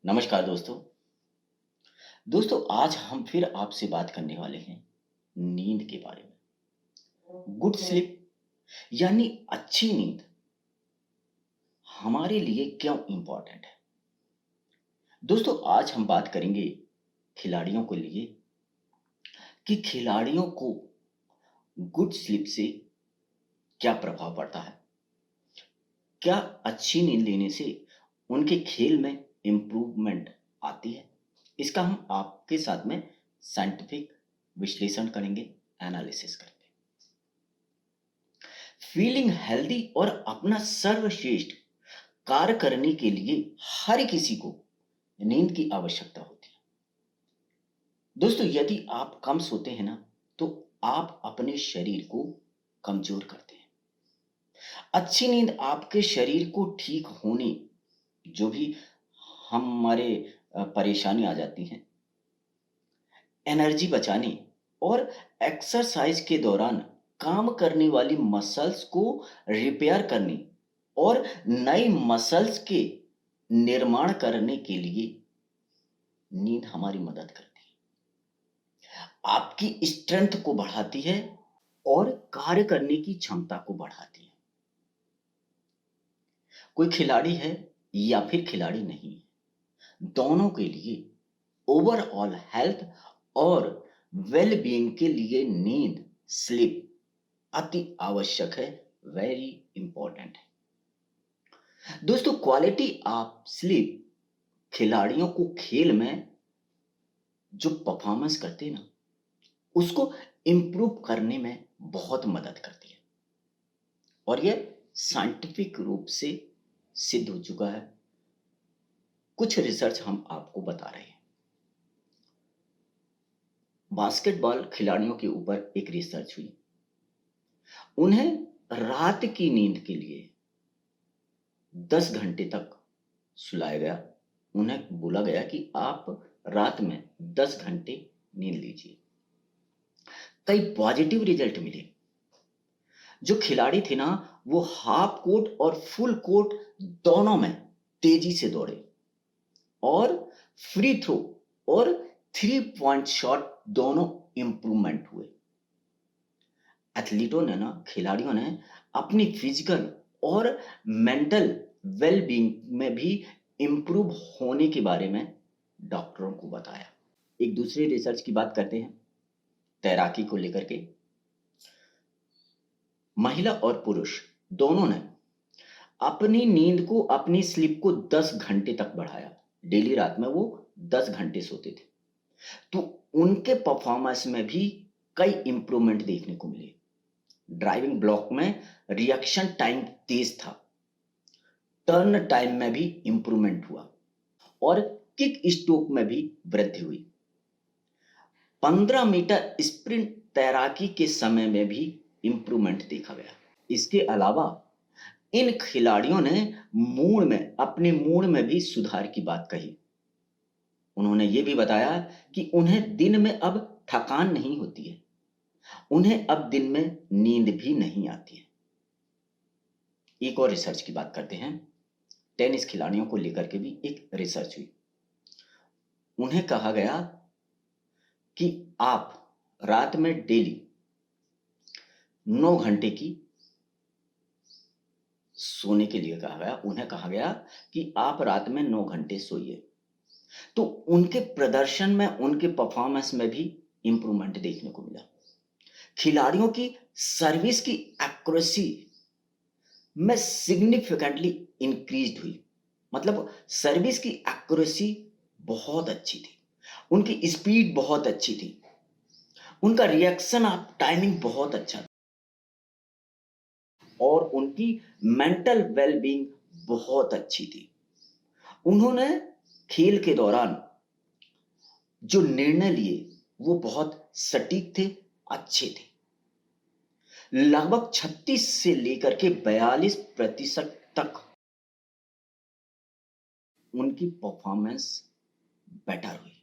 नमस्कार दोस्तों। दोस्तों आज हम फिर आपसे बात करने वाले हैं नींद के बारे में। गुड स्लीप यानी अच्छी नींद हमारे लिए क्यों इम्पोर्टेंट है। दोस्तों आज हम बात करेंगे खिलाड़ियों के लिए कि खिलाड़ियों को गुड स्लीप से क्या प्रभाव पड़ता है। क्या अच्छी नींद लेने से उनके खेल में इम्प्रूवमेंट आती है। इसका हम आपके साथ में साइंटिफिक विश्लेषण करेंगे, एनालिसिस करेंगे। फीलिंग हेल्दी और अपना सर्वश्रेष्ठ कार्य करने के लिए हर किसी को नींद की आवश्यकता होती है। दोस्तों यदि आप कम सोते हैं ना तो आप अपने शरीर को कमजोर करते हैं। अच्छी नींद आपके शरीर को ठीक होने जो भी हमारे परेशानी आ जाती हैं, एनर्जी बचाने और एक्सरसाइज के दौरान काम करने वाली मसल्स को रिपेयर करने और नई मसल्स के निर्माण करने के लिए नींद हमारी मदद करती है। आपकी स्ट्रेंथ को बढ़ाती है और कार्य करने की क्षमता को बढ़ाती है। कोई खिलाड़ी है या फिर खिलाड़ी नहीं है, दोनों के लिए ओवरऑल हेल्थ और वेल बीइंग के लिए नींद स्लीप अति आवश्यक है, वेरी इंपॉर्टेंट है। दोस्तों क्वालिटी ऑफ स्लीप खिलाड़ियों को खेल में जो परफॉर्मेंस करते हैं ना उसको इंप्रूव करने में बहुत मदद करती है और यह साइंटिफिक रूप से सिद्ध हो चुका है। कुछ रिसर्च हम आपको बता रहे हैं। बास्केटबॉल खिलाड़ियों के ऊपर एक रिसर्च हुई। उन्हें रात की नींद के लिए 10 घंटे तक सुलाया गया। उन्हें बोला गया कि आप रात में 10 घंटे नींद लीजिए। कई पॉजिटिव रिजल्ट मिले। जो खिलाड़ी थे ना वो हाफ कोर्ट और फुल कोर्ट दोनों में तेजी से दौड़े और फ्री थ्रो और 3 पॉइंट शॉट दोनों इंप्रूवमेंट हुए। एथलीटों ने ना खिलाड़ियों ने अपनी फिजिकल और मेंटल वेलबींग में भी इंप्रूव होने के बारे में डॉक्टरों को बताया। एक दूसरे रिसर्च की बात करते हैं तैराकी को लेकर के। महिला और पुरुष दोनों ने अपनी नींद को, अपनी स्लीप को 10 घंटे तक बढ़ाया। डेली रात में वो 10 घंटे सोते थे तो उनके परफॉर्मेंस में भी कई इंप्रूवमेंट देखने को मिले। ड्राइविंग ब्लॉक में रिएक्शन टाइम तेज था, टर्न टाइम में भी इंप्रूवमेंट हुआ और किक स्ट्रोक में भी वृद्धि हुई। 15 मीटर स्प्रिंट तैराकी के समय में भी इंप्रूवमेंट देखा गया। इसके अलावा इन खिलाड़ियों ने अपने मूड में भी सुधार की बात कही। उन्होंने ये भी बताया कि उन्हें दिन में अब थकान नहीं होती है, उन्हें अब दिन में नींद भी नहीं आती है। एक और रिसर्च की बात करते हैं। टेनिस खिलाड़ियों को लेकर के भी एक रिसर्च हुई। उन्हें कहा गया कि आप रात में डेली 9 घंटे की सोने के लिए कहा गया। उन्हें कहा गया कि आप रात में 9 घंटे सोइए तो उनके प्रदर्शन में, उनके परफॉर्मेंस में भी इंप्रूवमेंट देखने को मिला। खिलाड़ियों की सर्विस की एक्यूरेसी में सिग्निफिकेंटली इंक्रीज्ड हुई। मतलब सर्विस की एक्यूरेसी बहुत अच्छी थी, उनकी स्पीड बहुत अच्छी थी, उनका रिएक्शन ऑफ टाइमिंग बहुत अच्छा था और उनकी मेंटल वेलबींग बहुत अच्छी थी। उन्होंने खेल के दौरान जो निर्णय लिए वो बहुत सटीक थे, अच्छे थे। लगभग 36 से लेकर के 42% तक उनकी परफॉर्मेंस बेटर हुई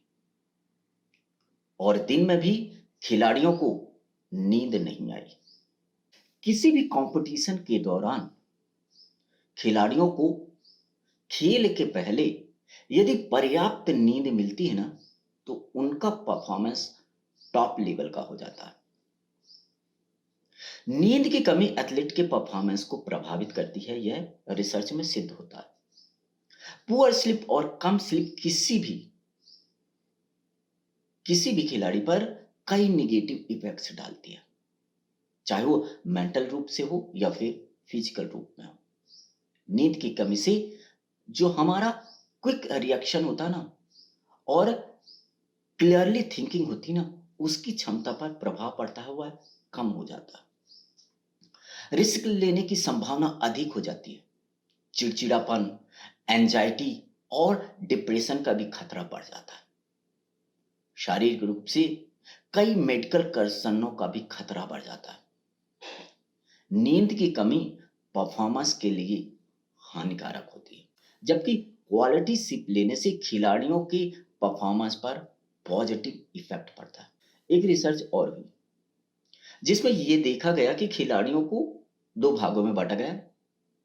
और दिन में भी खिलाड़ियों को नींद नहीं आई। किसी भी कंपटीशन के दौरान खिलाड़ियों को खेल के पहले यदि पर्याप्त नींद मिलती है ना, तो उनका परफॉर्मेंस टॉप लेवल का हो जाता है। नींद की कमी एथलीट के परफॉर्मेंस को प्रभावित करती है, यह रिसर्च में सिद्ध होता है। पुअर स्लीप और कम स्लीप किसी भी खिलाड़ी पर कई निगेटिव इफेक्ट्स डालती है, चाहे वो मेंटल रूप से हो या फिर फिजिकल रूप में हो। नींद की कमी से जो हमारा क्विक रिएक्शन होता ना, और क्लियरली थिंकिंग होती ना, उसकी क्षमता पर प्रभाव पड़ता है, वह कम हो जाता है। रिस्क लेने की संभावना अधिक हो जाती है। चिड़चिड़ापन, एंजाइटी और डिप्रेशन का भी खतरा बढ़ जाता है। शारीरिक रूप से कई मेडिकल कंसर्नों का भी खतरा बढ़ जाता है। नींद की कमी परफॉर्मेंस के लिए हानिकारक होती है, जबकि क्वालिटी स्लीप लेने से खिलाड़ियों की परफॉर्मेंस पर पॉजिटिव इफेक्ट पड़ता है। एक रिसर्च और हुई जिसमें यह देखा गया कि खिलाड़ियों को दो भागों में बांटा गया।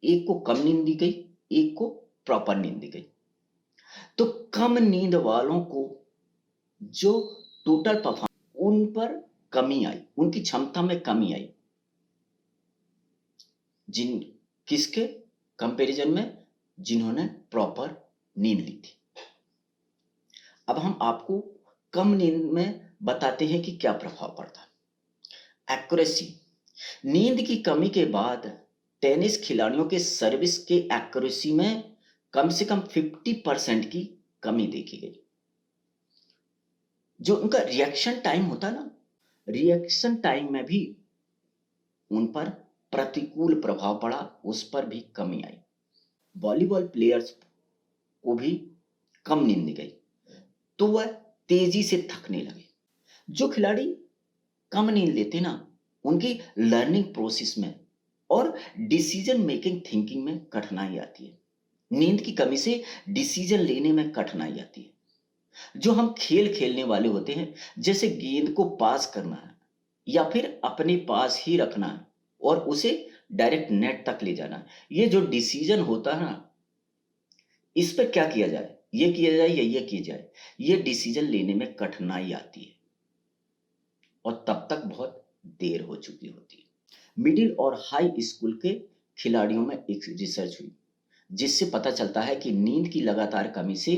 एक को कम नींद दी गई, एक को प्रॉपर नींद दी गई। तो कम नींद वालों को जो टोटल परफॉर्मेंस, उन पर कमी आई, उनकी क्षमता में कमी आई। जिन किसके कंपैरिजन में? जिन्होंने प्रॉपर नींद ली थी। अब हम आपको कम नींद में बताते हैं कि क्या प्रभाव पड़ता है। एक्यूरेसी। नींद की कमी के बाद टेनिस खिलाड़ियों के सर्विस के एक्यूरेसी में कम से कम 50% की कमी देखी गई। जो उनका रिएक्शन टाइम होता ना, रिएक्शन टाइम में भी उन पर प्रतिकूल प्रभाव पड़ा, उस पर भी कमी आई। वॉलीबॉल प्लेयर्स को भी कम नींद दी गई, तो वह तेजी से थकने लगे। जो खिलाड़ी कम नींद लेते ना, उनकी लर्निंग प्रोसेस में और डिसीजन मेकिंग थिंकिंग में कठिनाई आती है। नींद की कमी से डिसीजन लेने में कठिनाई आती है। जो हम खेल खेलने वाले होते हैं, जैसे गेंद को पास करना है या फिर अपने पास ही रखना है और उसे डायरेक्ट नेट तक ले जाना है, ये जो डिसीजन होता है ना, इस पे क्या किया जाए, ये किया जाए या ये किया जाए, ये डिसीजन लेने में कठिनाई आती है और तब तक बहुत देर हो चुकी होती है। मिडिल और हाई स्कूल के खिलाड़ियों में एक रिसर्च हुई जिससे पता चलता है कि नींद की लगातार कमी से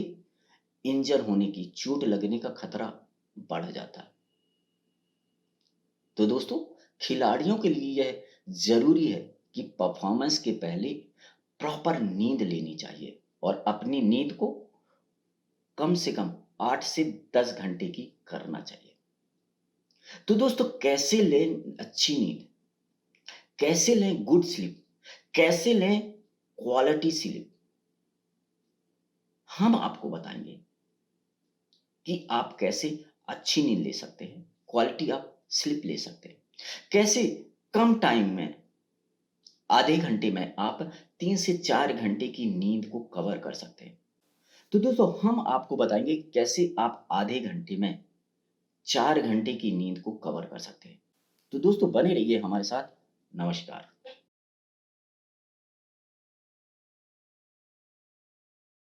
इंजर होने की, चोट लगने का खतरा बढ़ जाता है। तो दोस्तों, खिलाड़ियों के लिए यह जरूरी है कि परफॉर्मेंस के पहले प्रॉपर नींद लेनी चाहिए और अपनी नींद को कम से कम 8 से 10 घंटे की करना चाहिए। तो दोस्तों, कैसे लें अच्छी नींद, कैसे लें गुड स्लीप, कैसे लें क्वालिटी स्लीप, हम आपको बताएंगे कि आप कैसे अच्छी नींद ले सकते हैं, क्वालिटी आप स्लीप ले सकते हैं, कैसे कम टाइम में, आधे घंटे में आप 3 से 4 घंटे की नींद को कवर कर सकते हैं। तो दोस्तों, हम आपको बताएंगे कैसे आप आधे घंटे में 4 घंटे की नींद को कवर कर सकते हैं। तो दोस्तों, बने रहिए हमारे साथ। नमस्कार।